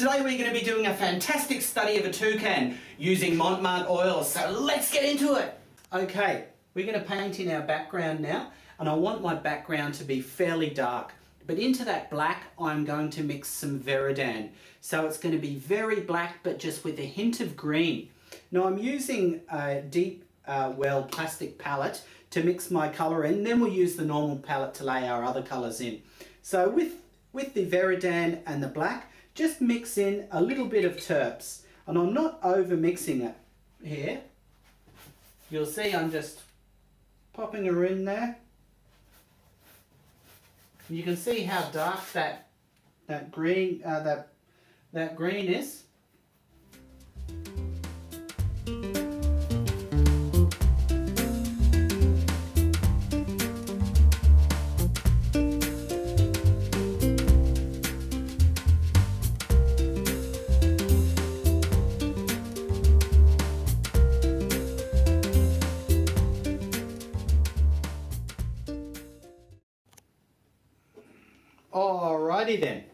Today we're going to be doing a fantastic study of a toucan using Mont Marte oil, so let's get into it! Okay, we're going to paint in our background now, and I want my background to be fairly dark. But into that black I'm going to mix some Veridan. So it's going to be very black but just with a hint of green. Now I'm using a deep well plastic palette to mix my colour in, then we'll use the normal palette to lay our other colours in. So with the Veridan and the black, just mix in a little bit of terps. And I'm not over mixing it here. You'll see I'm just popping her in there. You can see how dark that green is. Alrighty then.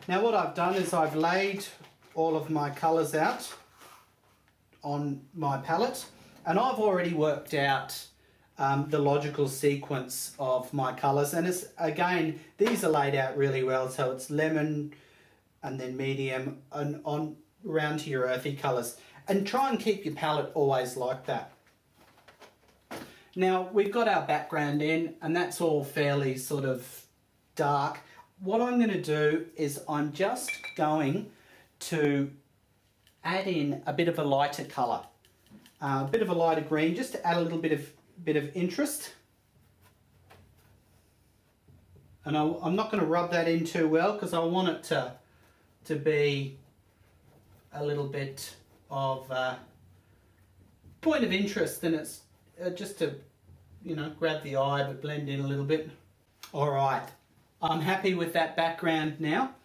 Now what I've done is I've laid all of my colours out on my palette, and I've already worked out the logical sequence of my colours, and it's, again, these are laid out really well, so it's lemon and then medium and on round to your earthy colours, and try and keep your palette always like that. Now we've got our background in and that's all fairly sort of dark. What I'm going to do is I'm just going to add in a bit of a lighter colour, a bit of a lighter green, just to add a little bit of interest. And I'm not going to rub that in too well because I want it to be a little bit of point of interest, and it's just to, you know, grab the eye but blend in a little bit. Alright, I'm happy with that background now.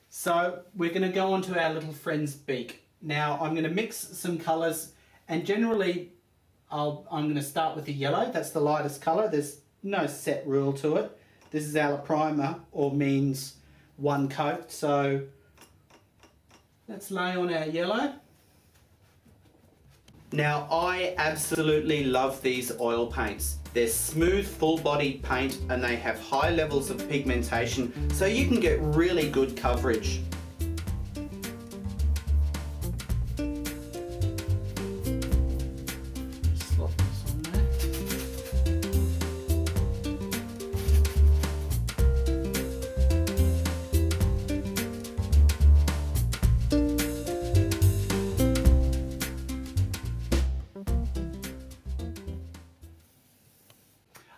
So we're going to go on to our little friend's beak. Now I'm going to mix some colours, and generally I'm going to start with the yellow. That's the lightest colour. There's no set rule to it. This is our primer, or means one coat. So let's lay on our yellow. Now I absolutely love these oil paints. They're smooth full body paint and they have high levels of pigmentation, so you can get really good coverage. Slop this on there.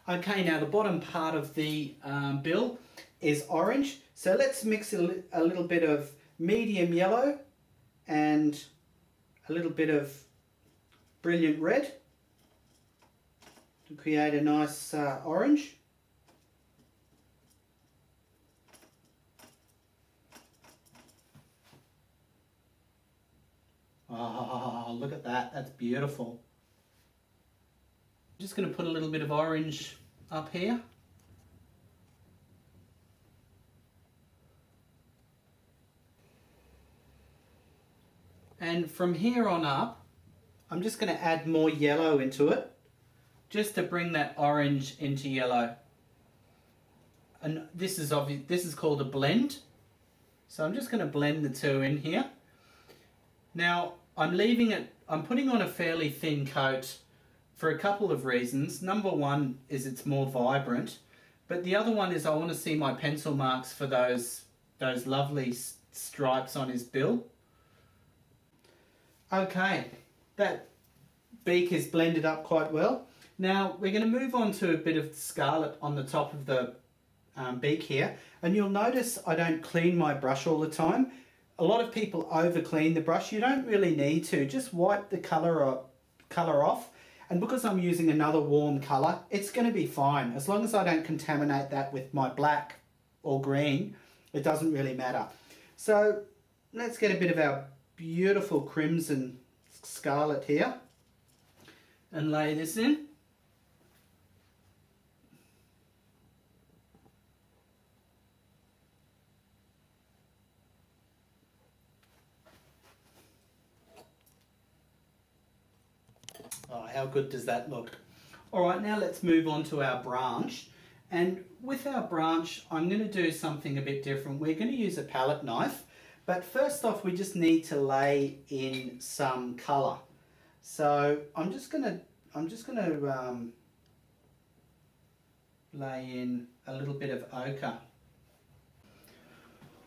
Okay, now the bottom part of the bill is orange, so let's mix a little bit of medium yellow and a little bit of brilliant red to create a nice orange. Oh, look at that, that's beautiful. I'm just going to put a little bit of orange up here. And from here on up, I'm just going to add more yellow into it, just to bring that orange into yellow. And this is obvious, this is called a blend. So I'm just going to blend the two in here. Now I'm putting on a fairly thin coat for a couple of reasons. Number one is it's more vibrant, but the other one is I want to see my pencil marks for those lovely stripes on his bill. Okay, that beak is blended up quite well. Now we're going to move on to a bit of scarlet on the top of the beak here, and you'll notice I don't clean my brush all the time. A lot of people over clean the brush. You don't really need to. Just wipe the colour off. And because I'm using another warm colour, it's going to be fine. As long as I don't contaminate that with my black or green, it doesn't really matter. So let's get a bit of our beautiful crimson scarlet here and lay this in. How good does that look? All right, now let's move on to our branch. And with our branch, I'm going to do something a bit different. We're going to use a palette knife, but first off, we just need to lay in some colour. So I'm just going to lay in a little bit of ochre.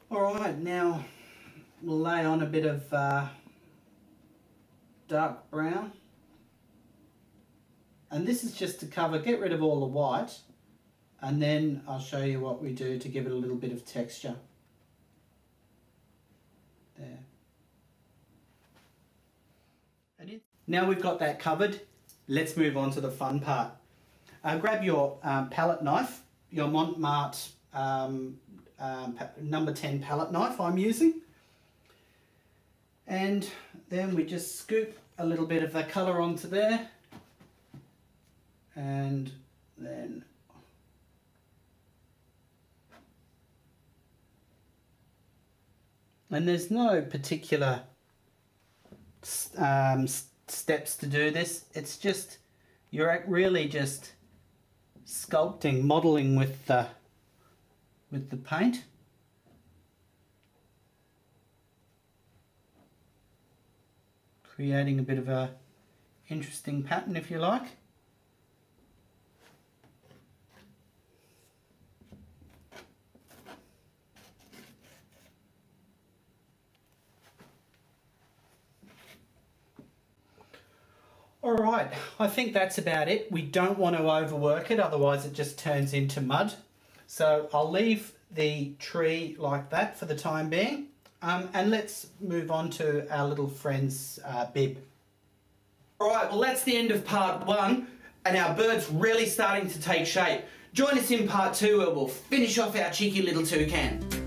All right, now we'll lay on a bit of dark brown. And this is just to get rid of all the white, and then I'll show you what we do to give it a little bit of texture. There. Now we've got that covered, let's move on to the fun part. Grab your palette knife, your Mont Marte number 10 palette knife I'm using, and then we just scoop a little bit of the colour onto there, and then there's no particular steps to do this. It's just, you're really just sculpting, modelling with the paint. Creating a bit of a interesting pattern, if you like. All right, I think that's about it. We don't want to overwork it, otherwise it just turns into mud. So I'll leave the tree like that for the time being. And let's move on to our little friend's bib. All right, well that's the end of part 1, and our bird's really starting to take shape. Join us in part 2 where we'll finish off our cheeky little toucan.